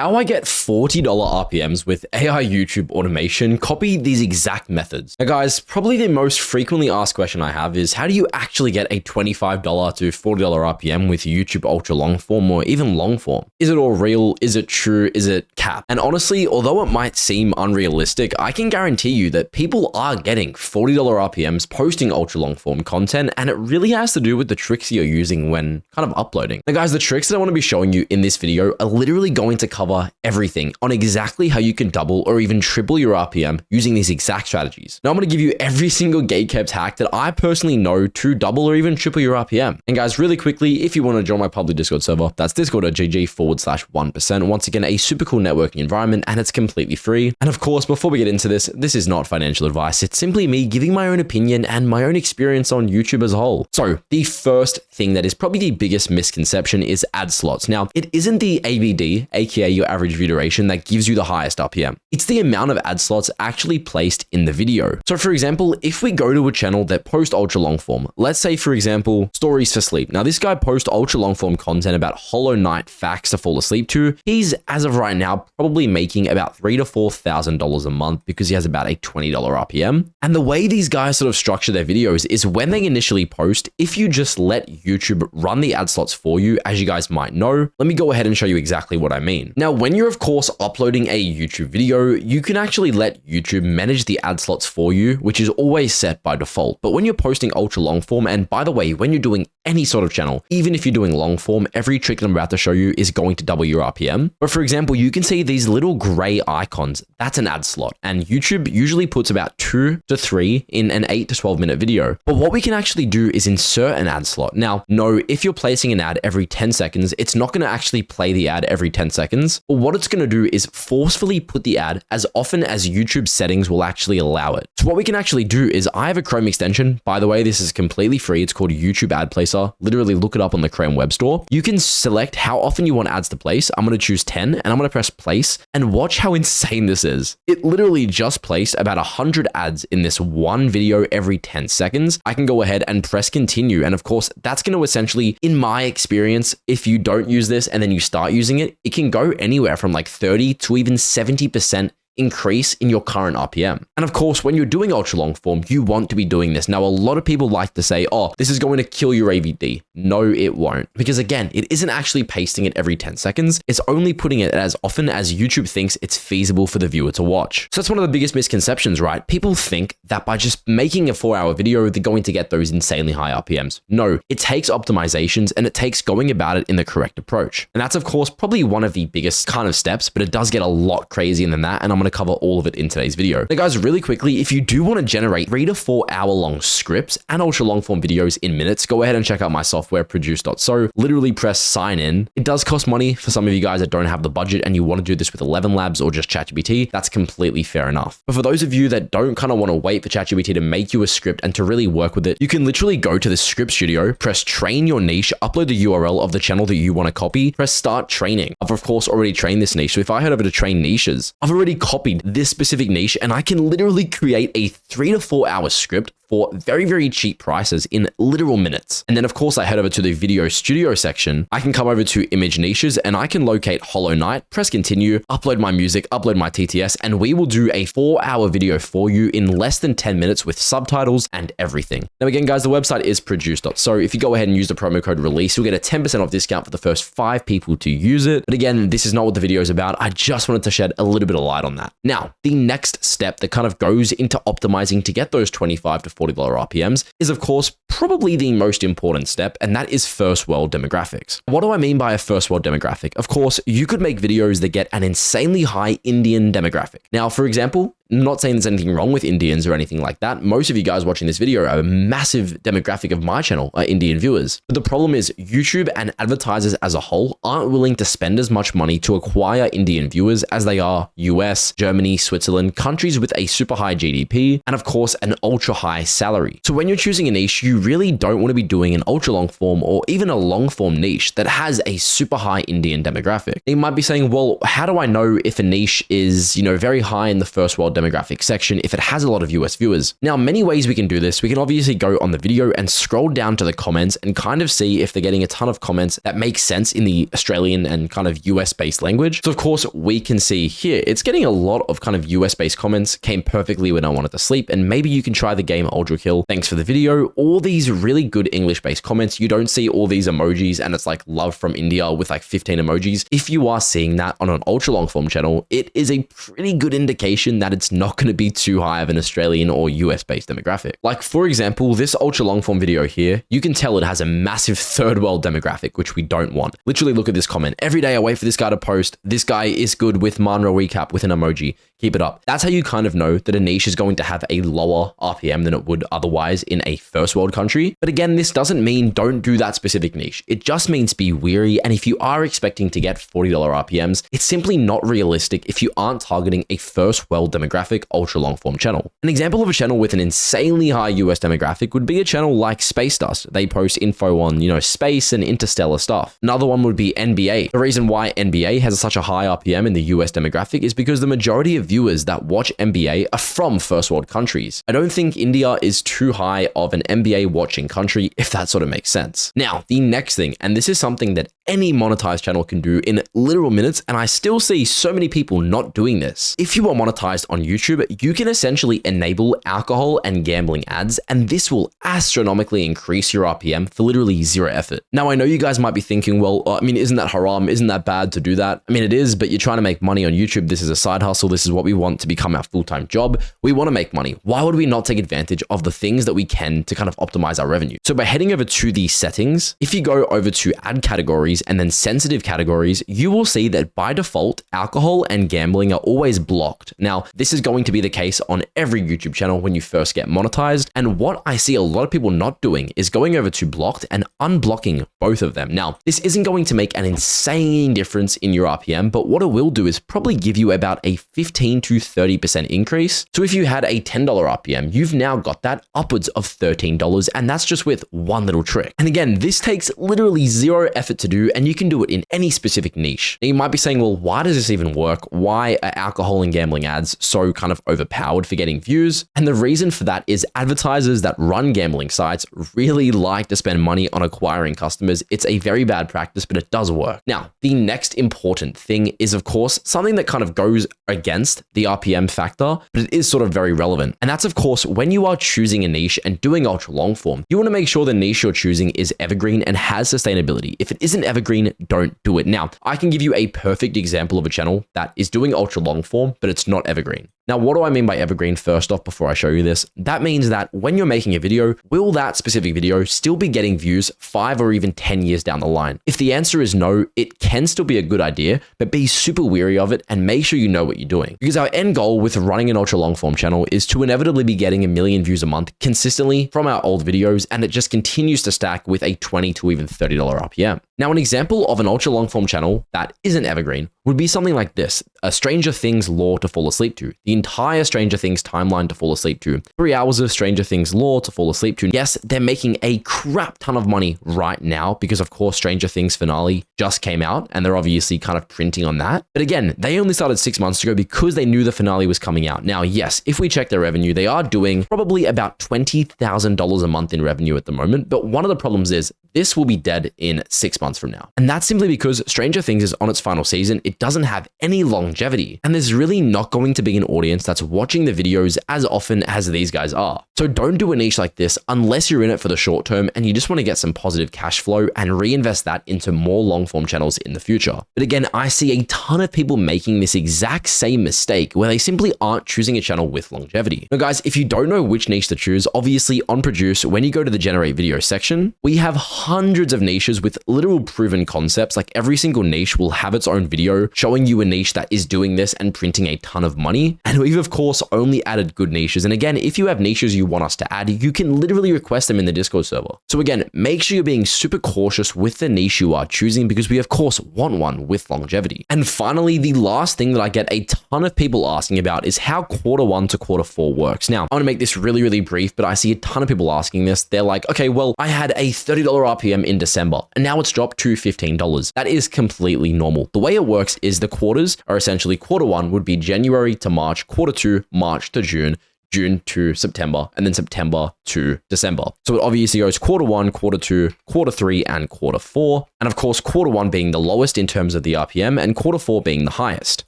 How I get $40 RPMs with AI YouTube automation, copy these exact methods. Now guys, probably the most frequently asked question I have is how do you actually get a $25 to $40 RPM with YouTube ultra long form or even long form? Is it all real? Is it true? Is it cap? And honestly, although it might seem unrealistic, I can guarantee you that people are getting $40 RPMs posting ultra long form content, and it really has to do with the tricks you're using when kind of uploading. Now guys, the tricks that I want to be showing you in this video are literally going to cover everything on exactly how you can double or even triple your RPM using these exact strategies. Now I'm going to give you every single gatekept hack that I personally know to double or even triple your RPM. And guys, really quickly, if you want to join my public Discord server, that's discord.gg/1%. Once again, a super cool networking environment, and it's completely free. And of course, before we get into this is not financial advice. It's simply me giving my own opinion and my own experience on YouTube as a whole. So the first thing that is probably the biggest misconception is ad slots. Now, it isn't the AVD, aka your average view duration, that gives you the highest RPM. It's the amount of ad slots actually placed in the video. So for example, if we go to a channel that posts ultra long form, let's say for example, stories for sleep. Now this guy posts ultra long form content about Hollow Knight facts to fall asleep to. He's, as of right now, probably making about $3,000 to $4,000 a month because he has about a $20 RPM. And the way these guys sort of structure their videos is when they initially post, if you just let YouTube run the ad slots for you, as you guys might know, let me go ahead and show you exactly what I mean. Now, when you're of course uploading a YouTube video, you can actually let YouTube manage the ad slots for you, which is always set by default. But when you're posting ultra long form, and by the way, when you're doing any sort of channel, even if you're doing long form, every trick that I'm about to show you is going to double your RPM. But for example, you can see these little gray icons. That's an ad slot. And YouTube usually puts about 2 to 3 in an 8 to 12 minute video. But what we can actually do is insert an ad slot. Now, no, if you're placing an ad every 10 seconds, it's not going to actually play the ad every 10 seconds. But what it's going to do is forcefully put the ad as often as YouTube settings will actually allow it. So what we can actually do is I have a Chrome extension. By the way, this is completely free. It's called YouTube Ad Placer. Literally look it up on the Chrome web store. You can select how often you want ads to place. I'm going to choose 10 and I'm going to press place, and watch how insane this is. It literally just placed about 100 ads in this one video every 10 seconds. I can go ahead and press continue. And of course, that's going to essentially, in my experience, if you don't use this and then you start using it, it can go anywhere from like 30 to even 70% increase in your current RPM. And of course, when you're doing ultra long form, you want to be doing this. Now, a lot of people like to say, oh, this is going to kill your AVD. No, it won't. Because again, it isn't actually pasting it every 10 seconds. It's only putting it as often as YouTube thinks it's feasible for the viewer to watch. So that's one of the biggest misconceptions, right? People think that by just making a 4-hour video, they're going to get those insanely high RPMs. No, it takes optimizations and it takes going about it in the correct approach. And that's of course probably one of the biggest kind of steps, but it does get a lot crazier than that. And I'm going to cover all of it in today's video. Now guys, really quickly, if you do want to generate 3 to 4 hour long scripts and ultra long form videos in minutes, go ahead and check out my software produce.so. Literally press sign in. It does cost money for some of you guys that don't have the budget and you want to do this with 11 Labs or just ChatGPT. That's completely fair enough. But for those of you that don't kind of want to wait for ChatGPT to make you a script and to really work with it, you can literally go to the script studio, press train your niche, upload the URL of the channel that you want to copy, press start training. I've of course already trained this niche. So if I head over to train niches, I've already copied this specific niche and I can literally create a 3 to 4 hour script for very, very cheap prices in literal minutes. And then of course I head over to the video studio section. I can come over to image niches and I can locate Hollow Knight, press continue, upload my music, upload my TTS, and we will do a 4-hour video for you in less than 10 minutes with subtitles and everything. Now again, guys, the website is produce.so. If you go ahead and use the promo code release, you'll get a 10% off discount for the first 5 people to use it. But again, this is not what the video is about. I just wanted to shed a little bit of light on that. Now, the next step that kind of goes into optimizing to get those $25 to $40 RPMs is of course probably the most important step, and that is first world demographics. What do I mean by a first world demographic? Of course, you could make videos that get an insanely high Indian demographic. Now, for example, not saying there's anything wrong with Indians or anything like that. Most of you guys watching this video are a massive demographic of my channel are Indian viewers. But the problem is YouTube and advertisers as a whole aren't willing to spend as much money to acquire Indian viewers as they are US, Germany, Switzerland, countries with a super high GDP, and of course an ultra high salary. So when you're choosing a niche, you really don't want to be doing an ultra long form or even a long form niche that has a super high Indian demographic. You might be saying, well, how do I know if a niche is, very high in the first world demographic section if it has a lot of US viewers. Now, many ways we can do this. We can obviously go on the video and scroll down to the comments and kind of see if they're getting a ton of comments that make sense in the Australian and kind of US based language. So of course we can see here, it's getting a lot of kind of US based comments, came perfectly when I wanted to sleep, and maybe you can try the game Ultra Kill. Thanks for the video. All these really good English based comments. You don't see all these emojis and it's like love from India with like 15 emojis. If you are seeing that on an ultra long form channel, it is a pretty good indication that it's not going to be too high of an Australian or US based demographic. Like for example, this ultra long form video here, you can tell it has a massive third world demographic, which we don't want. Literally look at this comment. Every day I wait for this guy to post. This guy is good with Manra recap with an emoji. Keep it up. That's how you kind of know that a niche is going to have a lower RPM than it would otherwise in a first world country. But again, this doesn't mean don't do that specific niche. It just means be wary. And if you are expecting to get $40 RPMs, it's simply not realistic if you aren't targeting a first world demographic ultra long form channel. An example of a channel with an insanely high US demographic would be a channel like Space Dust. They post info on, space and interstellar stuff. Another one would be NBA. The reason why NBA has such a high RPM in the US demographic is because the majority of viewers that watch NBA are from first world countries. I don't think India is too high of an NBA watching country, if that sort of makes sense. Now, the next thing, and this is something that any monetized channel can do in literal minutes, and I still see so many people not doing this. If you are monetized on YouTube, you can essentially enable alcohol and gambling ads, and this will astronomically increase your RPM for literally zero effort. Now, I know you guys might be thinking, well, isn't that haram? Isn't that bad to do that? I mean, it is, but you're trying to make money on YouTube. This is a side hustle. This is what we want to become our full-time job. We want to make money. Why would we not take advantage of the things that we can to kind of optimize our revenue? So by heading over to the settings, if you go over to ad categories and then sensitive categories, you will see that by default, alcohol and gambling are always blocked. Now, this is going to be the case on every YouTube channel when you first get monetized. And what I see a lot of people not doing is going over to blocked and unblocking both of them. Now, this isn't going to make an insane difference in your RPM, but what it will do is probably give you about a 15 to 30% increase. So if you had a $10 RPM, you've now got that upwards of $13, and that's just with one little trick. And again, this takes literally zero effort to do, and you can do it in any specific niche. Now you might be saying, well, why does this even work? Why are alcohol and gambling ads so kind of overpowered for getting views? And the reason for that is advertisers that run gambling sites really like to spend money on acquiring customers. It's a very bad practice, but it does work. Now, the next important thing is, of course, something that kind of goes against the RPM factor, but it is sort of very relevant. And that's, of course, when you are choosing a niche and doing ultra long form, you want to make sure the niche you're choosing is evergreen and has sustainability. If it isn't evergreen, don't do it. Now, I can give you a perfect example of a channel that is doing ultra long form, but it's not evergreen. Now, what do I mean by evergreen? First off, before I show you this, that means that when you're making a video, will that specific video still be getting views 5 or even 10 years down the line? If the answer is no, it can still be a good idea, but be super wary of it and make sure you know what you're doing. Because our end goal with running an ultra long form channel is to inevitably be getting 1 million views a month consistently from our old videos, and it just continues to stack with a $20 to even $30 RPM. Now, an example of an ultra long form channel that isn't evergreen would be something like this: a Stranger Things lore to fall asleep to, the entire Stranger Things timeline to fall asleep to, 3 hours of Stranger Things lore to fall asleep to. Yes, they're making a crap ton of money right now because, of course, Stranger Things finale just came out and they're obviously kind of printing on that. But again, they only started 6 months ago because they knew the finale was coming out. Now, yes, if we check their revenue, they are doing probably about $20,000 a month in revenue at the moment. But one of the problems is this will be dead in 6 months from now. And that's simply because Stranger Things is on its final season. It doesn't have any longevity. And there's really not going to be an audience that's watching the videos as often as these guys are. So don't do a niche like this unless you're in it for the short term and you just want to get some positive cash flow and reinvest that into more long form channels in the future. But again, I see a ton of people making this exact same mistake where they simply aren't choosing a channel with longevity. Now guys, if you don't know which niche to choose, obviously on Produce, when you go to the generate video section, we have hundreds of niches with literal proven concepts. Like every single niche will have its own video showing you a niche that is doing this and printing a ton of money. And we've of course only added good niches. And again, if you have niches you want us to add, you can literally request them in the Discord server. So again, make sure you're being super cautious with the niche you are choosing because we of course want one with longevity. And finally, the last thing that I get a ton of people asking about is how Q1 to Q4 works. Now, I want to make this really, really brief, but I see a ton of people asking this. They're like, okay, well, I had a $30 RPM in December and now it's dropped drop to $15. That is completely normal. The way it works is the quarters are essentially quarter one would be January to March, quarter two, March to June, June to September, and then September to December. So it obviously goes quarter one, quarter two, quarter three, and quarter four. And of course, quarter one being the lowest in terms of the RPM and quarter four being the highest.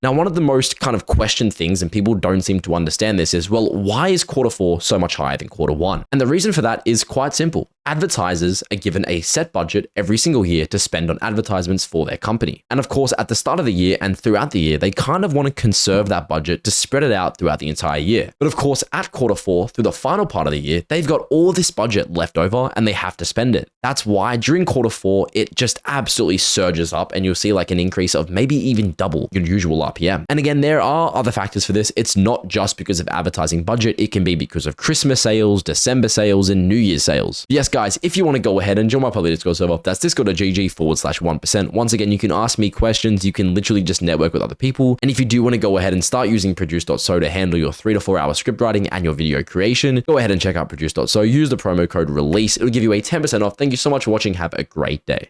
Now, one of the most kind of questioned things, and people don't seem to understand this, is, well, why is quarter four so much higher than quarter one? And the reason for that is quite simple. Advertisers are given a set budget every single year to spend on advertisements for their company. And of course, at the start of the year and throughout the year, they kind of want to conserve that budget to spread it out throughout the entire year. But of course, at quarter four, through the final part of the year, they've got all this budget left over and they have to spend it. That's why during quarter four, it just absolutely surges up and you'll see like an increase of maybe even double your usual RPM. And again, there are other factors for this. It's not just because of advertising budget. It can be because of Christmas sales, December sales, and New Year's sales. Yes, guys, if you want to go ahead and join my public Discord server, that's discord.gg/1%. Once again, you can ask me questions. You can literally just network with other people. And if you do want to go ahead and start using produce.so to handle your 3 to 4 hour script writing and your video creation, go ahead and check out produce.so. Use the promo code RELEASE. It'll give you a 10% off. Thank you so much for watching. Have a great day.